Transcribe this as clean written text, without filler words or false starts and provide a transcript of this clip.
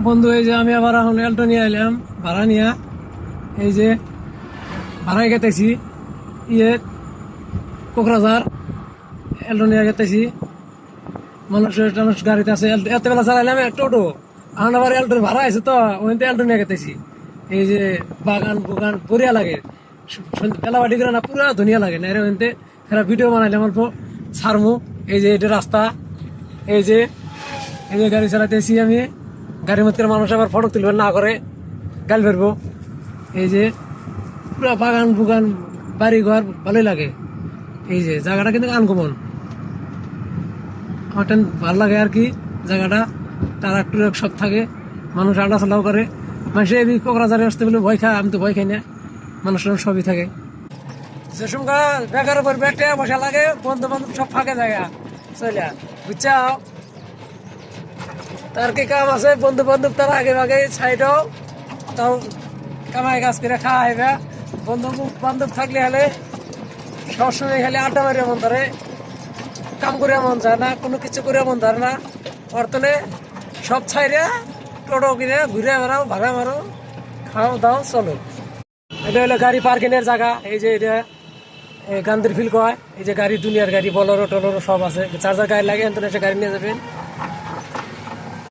বন্ধু এই যে আমি আবার এখন এলটো নিয়ে এলাম ভাড়া নিয়ে। এই যে ভাড়ায় গেতেছি ইয়ে কোকরাঝার এলটো নিয়ে গেতেছি। মানুষ গাড়িতে আছে এত বেলা চালাইলাম টোটো, এখন আবার এলটোর ভাড়া আছে তো ওইতে এলটো নিয়ে গেতেছি। এই যে বাগান বুগান বড়িয়া লাগে, বেলাবাটি করে না পুরা ধুনিয়া লাগে না রে ওইতে। ফেরা ভিডিও বানাইলাম অল্প ছাড়মু। এই যে এটা রাস্তা, এই যে এই যে গাড়ি চালাতেছি আমি। গাড়ির মধ্যে মানুষ আবার ফটো তুলবেন না করে গাল বেরবো। এই যে পুরা বাগান বুগান বাড়ি ঘর ভালোই লাগে। এই যে জায়গাটা কিন্তু আনকমন, আমার ভালো লাগে আর কি জায়গাটা। ট্রাক টুরাক সব থাকে, মানুষ আড্ডা চলাও করে। মানুষ এই কোকরাঝারে আসতে বলে ভয় খায়, আমি তো ভয় খাই না, মানুষ সবই থাকে। যে সময় বেকার উপর বেটে বসা লাগে, বন্ধু বান্ধব সব ফাঁকে জায়গা চলে বুঝছাও। তার কি কাম আছে, বন্ধু বান্ধব তার আগে আগে সাইডও তাও কামাই কাজ করে খাওয়া হইবে। বন্ধু বান্ধব থাকলে হলে সবসময় খালি আড্ডা মারি মন ধরে, কাম করে মন যায় না, কোনো কিছু করে মন ধরে না। বর্তমানে সব ছাইরে টোটো কিনে ঘুরে বেড়াও, ভাড়া মারো, খাও দাও চলো। এটা হলো গাড়ি পার্কিংয়ের জায়গা। এই যে এটা গান্ধীর ফিল কয়। এই যে গাড়ি দুনিয়ার গাড়ি বলরো টলরো সব আছে, চার্জার গাড়ি লাগে এত গাড়ি নিয়ে যাবেন।